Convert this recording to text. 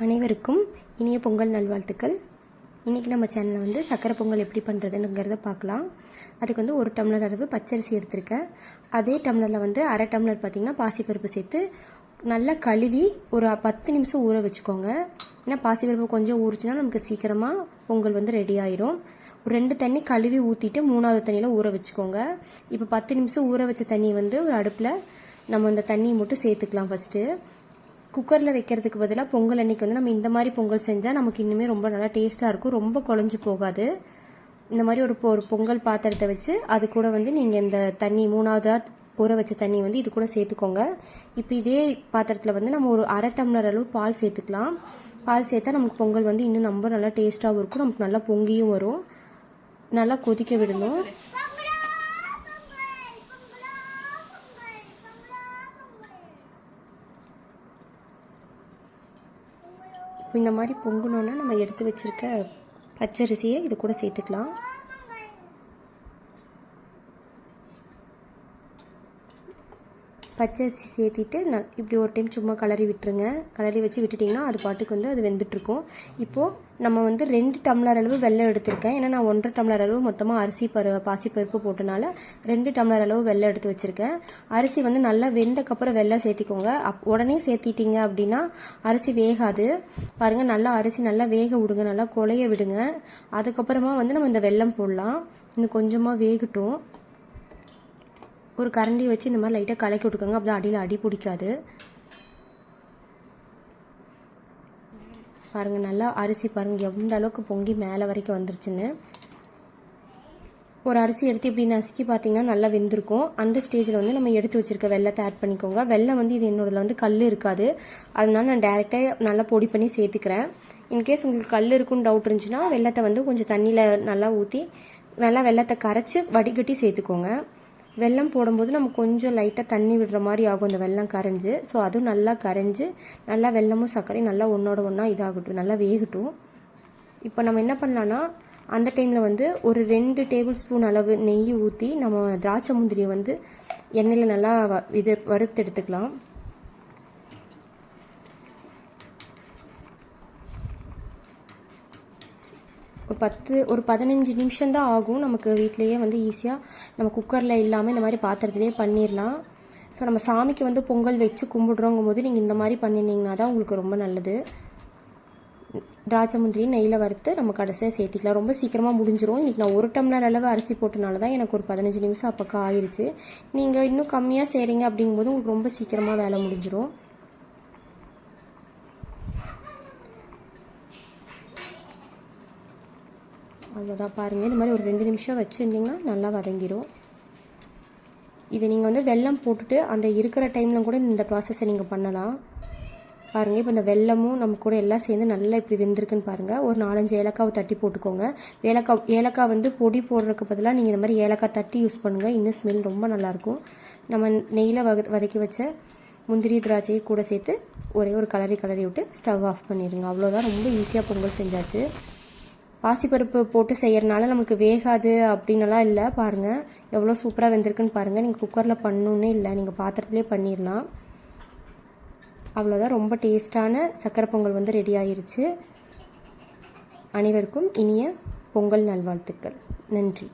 அனைவருக்கும் இனிய பொங்கல் நல்வாழ்த்துக்கள். இன்றைக்கி நம்ம சேனலில் வந்து சக்கரை பொங்கல் எப்படி பண்ணுறதுங்கிறத பார்க்கலாம். அதுக்கு வந்து 1 டம்ளர் அளவு பச்சரிசி எடுத்திருக்கேன். அதே டம்ளரில் வந்து அரை டம்ளர் பார்த்திங்கன்னா பாசிப்பருப்பு சேர்த்து நல்லா கழுவி ஒரு 10 நிமிஷம் ஊற வச்சுக்கோங்க. ஏன்னா பாசிப்பருப்பு கொஞ்சம் ஊறிச்சுன்னா நமக்கு சீக்கிரமாக பொங்கல் வந்து ரெடி ஆயிரும். ஒரு 2 தண்ணி கழுவி ஊற்றிட்டு 3வது தண்ணியில் ஊற வச்சுக்கோங்க. இப்போ 10 நிமிஷம் ஊற வச்ச தண்ணி வந்து ஒரு அடுப்பில் நம்ம அந்த தண்ணியை மட்டும் சேர்த்துக்கலாம். ஃபஸ்ட்டு குக்கரில் வைக்கிறதுக்கு பதிலாக பொங்கல் அன்றைக்கி வந்து நம்ம இந்த மாதிரி பொங்கல் செஞ்சால் நமக்கு இன்னுமே ரொம்ப நல்லா டேஸ்ட்டாக இருக்கும். ரொம்ப குழஞ்சி போகாது. இந்த மாதிரி ஒரு பொங்கல் பாத்திரத்தை வச்சு அது கூட வந்து நீங்கள் இந்த தண்ணி 3வதாக ஊற வச்ச தண்ணி வந்து இது கூட சேர்த்துக்கோங்க. இப்போ இதே பாத்திரத்தில் வந்து நம்ம ஒரு அரை டம்ளர் அளவு பால் சேர்த்துக்கலாம். பால் சேர்த்தா நமக்கு பொங்கல் வந்து இன்னும் ரொம்ப நல்லா டேஸ்ட்டாகவும் இருக்கும். நமக்கு நல்லா பொங்கியும் வரும். நல்லா கொதிக்க விடணும். இப்போ இந்த மாதிரி பொங்கணுன்னா நம்ம எடுத்து வச்சுருக்க பச்சரிசியை இது கூட சேர்த்துக்கலாம். பச்சரிசி சேர்த்திட்டு இப்படி ஒரு டைம் சும்மா கலரி விட்டுருங்க. கலரி வச்சு விட்டுட்டிங்கன்னா அது பாட்டுக்கு வந்து அது வெந்துட்டுருக்கும். இப்போது நம்ம வந்து 2 டம்ளர் அளவு வெல்லம் எடுத்திருக்கேன். ஏன்னா நான் 1.5 டம்ளர் அளவு மொத்தமாக பாசிப்பருப்பு போட்டனால 2 டம்ளர் அளவு வெல்லம் எடுத்து வச்சுருக்கேன். அரிசி வந்து நல்லா வெந்தக்கப்புறம் வெல்லம் சேர்த்திக்கோங்க. உடனே சேர்த்திட்டிங்க அப்படின்னா அரிசி வேகாது. பாருங்கள், நல்லா அரிசி நல்லா வேக விடுங்க, நல்லா குழைய விடுங்க. அதுக்கப்புறமா வந்து நம்ம இந்த வெல்லம் போடலாம். இன்னும் கொஞ்சமாக வேகட்டும். ஒரு கரண்டி வச்சு இந்த மாதிரி லைட்டாக கலக்கி விட்டுக்கோங்க. அப்படி அடியில் அடி பிடிக்காது. பாருங்கள், நல்லா அரிசி பாருங்கள் எந்த அளவுக்கு பொங்கி மேலே வரைக்கும் வந்துருச்சுன்னு. ஒரு அரிசி எடுத்து இப்படி நசுக்கி பார்த்தீங்கன்னா நல்லா வெந்திருக்கும். அந்த ஸ்டேஜில் வந்து நம்ம எடுத்து வச்சுருக்க வெல்லத்தை ஆட் பண்ணிக்கோங்க. வெல்லம் வந்து இது என்னோடல வந்து கல் இருக்காது. அதனால நான் டேரெக்டாக நல்லா பொடி பண்ணி சேர்த்துக்கிறேன். இன்கேஸ் உங்களுக்கு கல் இருக்குன்னு டவுட் இருந்துச்சுன்னா வெல்லத்தை வந்து கொஞ்சம் தண்ணியில் நல்லா ஊற்றி நல்லா வெல்லத்தை கரைச்சி வடிகட்டி சேர்த்துக்கோங்க. வெல்லம் போடும்போது நம்ம கொஞ்சம் லைட்டாக தண்ணி விடுற மாதிரி ஆகும் அந்த வெல்லம் கரைஞ்சி. ஸோ அதுவும் நல்லா கரைஞ்சி நல்லா வெல்லமும் சர்க்கரையும் நல்லா ஒன்றோட ஒன்றா இதாகட்டும், நல்லா வேகட்டும். இப்போ நம்ம என்ன பண்ணலான்னா அந்த டைமில் வந்து ஒரு 2 டேபிள் ஸ்பூன் அளவு நெய் ஊற்றி நம்ம திராட்சை முந்திரியை வந்து எண்ணெயில் நல்லா வறுத்து எடுத்துக்கலாம். ஒரு 15 நிமிஷம் தான் ஆகும். நமக்கு வீட்டிலையே வந்து ஈஸியாக நம்ம குக்கரில் இல்லாமல் இந்த மாதிரி பாத்திரத்துலேயே பண்ணிடலாம். ஸோ நம்ம சாமிக்கு வந்து பொங்கல் வச்சு கும்பிடுறோங்கும் போது நீங்கள் இந்த மாதிரி பண்ணினீங்கன்னா தான் உங்களுக்கு ரொம்ப நல்லது. திராட்சை முந்திரி நெய்யில் வறுத்து நம்ம கடைசியாக சேர்த்திக்கலாம். ரொம்ப சீக்கிரமாக முடிஞ்சிடும். இன்றைக்கி நான் 1 டம்ளர் அளவு அரிசி போட்டனால தான் எனக்கு ஒரு 15 நிமிஷம் அப்போ ஆயிடுச்சு. நீங்கள் இன்னும் கம்மியாக செய்கிறீங்க அப்படிங்கும்போது உங்களுக்கு ரொம்ப சீக்கிரமாக வேலை முடிஞ்சிடும். அவ்வளோதான். பாருங்கள், இந்த மாதிரி ஒரு 2 நிமிஷம் வச்சுருந்தீங்கன்னா நல்லா வதங்கிடும். இதை நீங்கள் வந்து வெல்லம் போட்டுட்டு அந்த இருக்கிற டைமில் கூட இந்த ப்ராசஸை நீங்கள் பண்ணலாம். பாருங்கள், இப்போ இந்த வெல்லமும் நம்ம கூட எல்லாம் சேர்ந்து நல்லா இப்படி வெந்திருக்குன்னு பாருங்கள். ஒரு 4-5 ஏலக்காவை தட்டி போட்டுக்கோங்க. ஏலக்காய் வந்து பொடி போடுறதுக்கு பதிலாக நீங்கள் இந்த மாதிரி ஏலக்காய் தட்டி யூஸ் பண்ணுங்கள். இன்னும் ஸ்மெல் ரொம்ப நல்லாயிருக்கும். நம்ம நெய்யில் வதக்கி வச்ச முந்திரி திராட்சையை கூட சேர்த்து ஒரு கலரி விட்டு ஸ்டவ் ஆஃப் பண்ணிடுங்க. அவ்வளோதான். ரொம்ப ஈஸியாக பொங்கல் செஞ்சாச்சு. பாசிப்பருப்பு போட்டு செய்கிறனால நமக்கு வேகாது அப்படின்னலாம் இல்லை. பாருங்கள் எவ்வளோ சூப்பராக வெந்திருக்குன்னு பாருங்கள். நீங்கள் குக்கரில் பண்ணணுன்னே இல்லை, நீங்கள் பாத்திரத்துலேயே பண்ணிடலாம். அவ்வளோதான். ரொம்ப டேஸ்டான சக்கரை பொங்கல் வந்து ரெடி ஆயிருச்சு. அனைவருக்கும் இனிய பொங்கல் நல்வாழ்த்துக்கள். நன்றி.